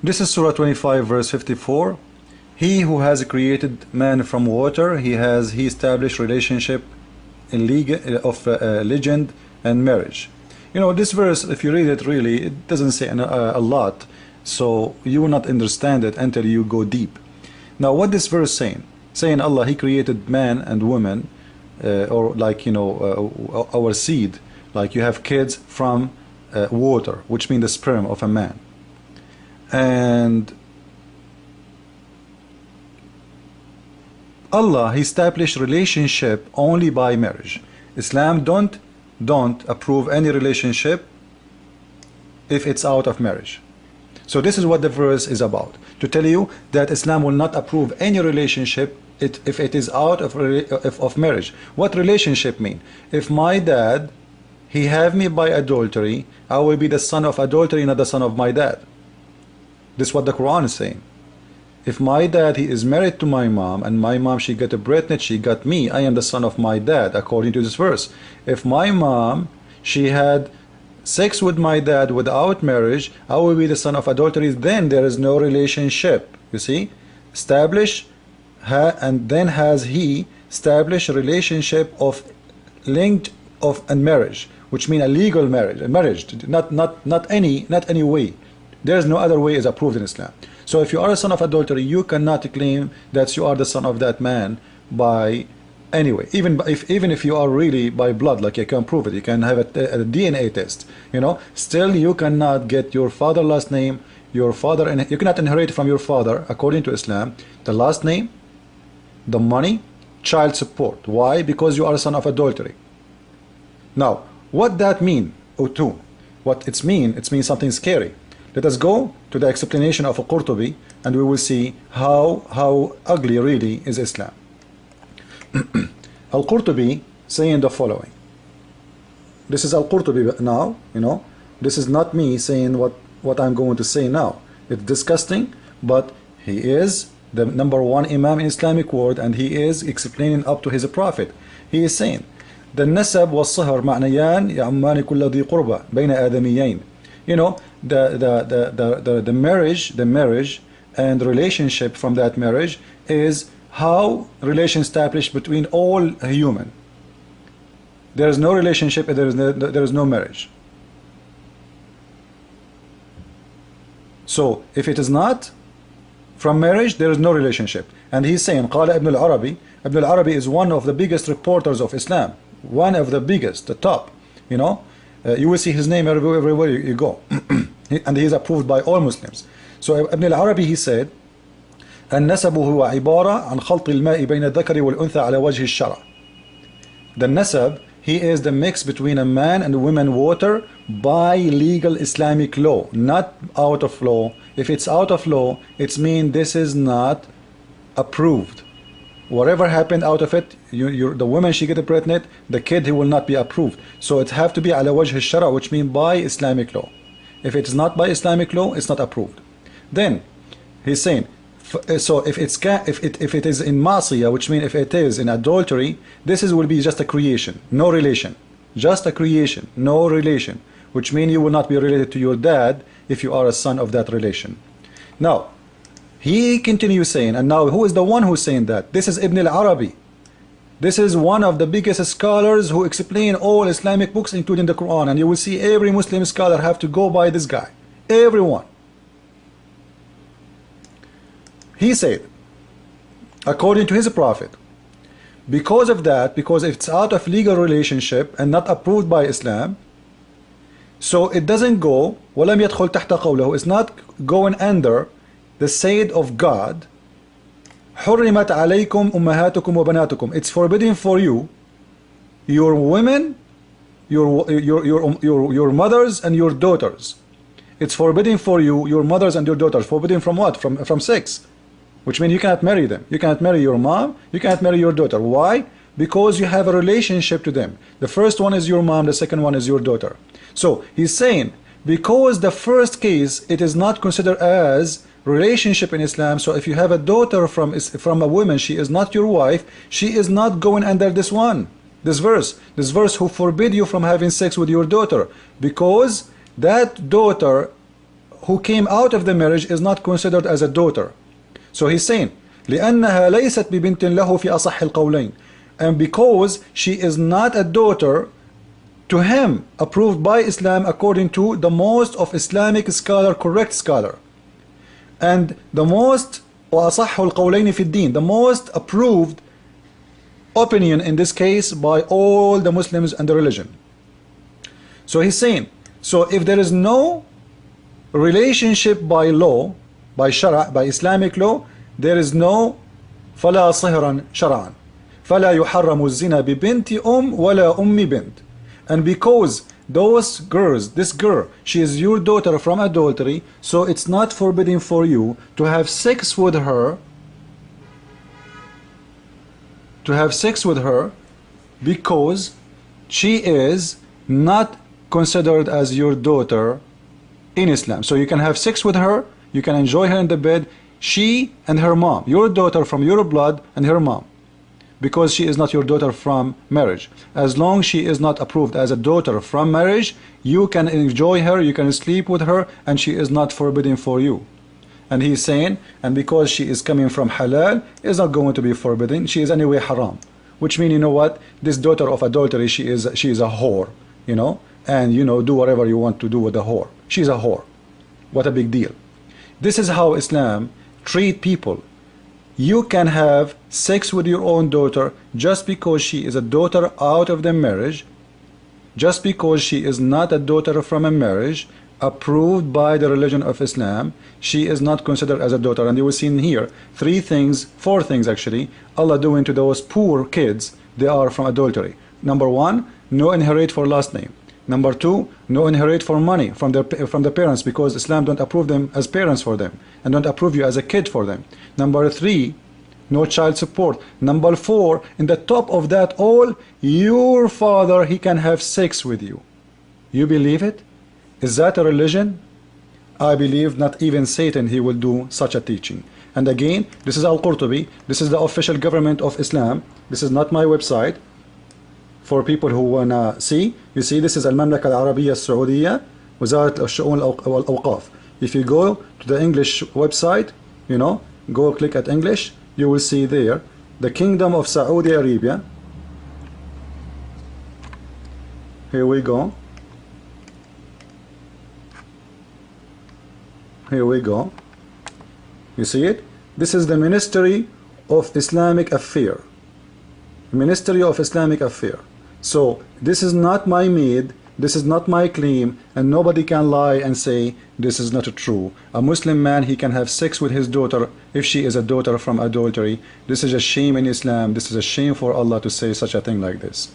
This is Surah 25 verse 54. He who has created man from water, he established relationship in legend and marriage. You know, this verse, if you read it really, it doesn't say a lot, so you will not understand it until you go deep. Now what this verse saying? Saying Allah, he created man and woman, or like, you know, our seed, like you have kids from water, which means the sperm of a man. And Allah, he established relationship only by marriage. Islam don't approve any relationship if it's out of marriage. So this is what the verse is about, to tell you that Islam will not approve any relationship if it is out of marriage. What relationship mean? If my dad, he have me by adultery, I will be the son of adultery, not the son of my dad. This is what the Quran is saying. If my dad, he is married to my mom, and my mom, she got pregnant, she got me, I am the son of my dad, according to this verse. If my mom, she had sex with my dad without marriage, I will be the son of adultery. Then there is no relationship. You see, establish, and then has he established a relationship of linked of and marriage, which mean a legal marriage, not any way. There is no other way is approved in Islam. So if you are a son of adultery, you cannot claim that you are the son of that man by anyway. Even if you are really by blood, like you can prove it, you can have a DNA test. You know, still you cannot get your father last name, your father, and you cannot inherit from your father according to Islam the last name, the money, child support. Why? Because you are a son of adultery. Now, what that mean? What it's mean something scary. Let us go to the explanation of Qurtubi, and we will see how ugly really is Islam. Al-Qurtubi saying the following. This is Al-Qurtubi now, you know. This is not me saying what I'm going to say now. It's disgusting, but he is the #1 Imam in Islamic world, and he is explaining up to his prophet. He is saying, the nasab was-sahr ma'nayan ya'amman kull dhi qurba bayna adamiyayn. You know, the marriage and relationship from that marriage is how relation established between all human. There is no relationship, there is no marriage. So if it is not from marriage, there is no relationship. And he's saying, قال Ibn al-Arabi. Ibn al-Arabi is one of the biggest reporters of Islam, one of the biggest, the top, you know. You will see his name everywhere you go. And he is approved by all Muslims. So Ibn al-Arabi, he said, النسب هو عبارة عن خلط الماء بين الذكر والأنثى على وجه الشرع. The nasab, he is the mix between a man and a woman water by legal Islamic law, not out of law. If it's out of law, it's mean this is not approved. Whatever happened out of it, the woman, she get pregnant, the kid, he will not be approved. So it have to be ala wajh al-shara, which means by Islamic law. If it is not by Islamic law, it's not approved. Then he's saying, so if it is in masiyah, which means if it is in adultery, this will be just a creation, no relation, just a creation, no relation, which means you will not be related to your dad if you are a son of that relation. Now he continues saying, and now who is the one who's saying that? This is Ibn al-Arabi. This is one of the biggest scholars who explain all Islamic books, including the Quran, and you will see every Muslim scholar have to go by this guy, everyone. He said, according to his prophet, because of that, because it's out of legal relationship and not approved by Islam, so it doesn't go, وَلَمْ يَدْخُلْ تَحْتَ قَوْلَهُ, it's not going under the said of God, حُرِّمَتْ عَلَيْكُمْ أُمَّهَاتُكُمْ وَبَنَاتُكُمْ, it's forbidden for you, your women, your mothers and your daughters. It's forbidden for you, your mothers and your daughters. Forbidden from what? From sex. Which means you cannot marry them. You cannot marry your mom, you cannot marry your daughter. Why? Because you have a relationship to them. The first one is your mom, the second one is your daughter. So he's saying, because the first case, it is not considered as relationship in Islam. So if you have a daughter from a woman, she is not your wife, she is not going under this one, this verse who forbid you from having sex with your daughter, because that daughter who came out of the marriage is not considered as a daughter. So he's saying لأنها ليست ببنت له في أصح القولين, and because she is not a daughter to him approved by Islam according to the most of Islamic scholar, correct scholar, and the most وأصح القولين في الدين, the most approved opinion in this case by all the Muslims and the religion. So he's saying, so if there is no relationship by law, by shara, by Islamic law, there is no فلا صهرا شرعا فلا يحرم الزنا ببنت ولا بنت. And because those girls, this girl, she is your daughter from adultery, so it's not forbidden for you to have sex with her, because she is not considered as your daughter in Islam. So you can have sex with her, you can enjoy her in the bed, she and her mom, your daughter from your blood and her mom, because she is not your daughter from marriage. As long as she is not approved as a daughter from marriage, you can enjoy her, you can sleep with her, and she is not forbidden for you. And he's saying, and because she is coming from halal, is not going to be forbidden, she is anyway haram. Which means, you know what, this daughter of adultery, she is a whore, you know, and you know, do whatever you want to do with the whore. She's a whore. What a big deal. This is how Islam treat people. You can have sex with your own daughter just because she is a daughter out of the marriage, just because she is not a daughter from a marriage approved by the religion of Islam. She is not considered as a daughter. And you will see in here four things actually Allah doing to those poor kids. They are from adultery. Number one, no inherit for last name. Number two, no inherit for money from the parents, because Islam don't approve them as parents for them and don't approve you as a kid for them. Number three, no child support. Number four, in the top of that all, your father, he can have sex with you. You believe it? Is that a religion? I believe not even Satan he will do such a teaching. And again, this is Al-Qurtubi, this is the official government of Islam, this is not my website. For people who wanna see, you see this is Al-Mamlaka Al-Arabiya Al-Saudiya Wazarat Al-Shu'un Al-Awqaf. If you go to the English website, you know, go click at English, you will see there the Kingdom of Saudi Arabia. Here we go. Here we go. You see it? This is the Ministry of Islamic Affairs. Ministry of Islamic Affairs. So this is not my made, this is not my claim, and nobody can lie and say this is not true. A Muslim man, he can have sex with his daughter if she is a daughter from adultery. This is a shame in Islam. This is a shame for Allah to say such a thing like this.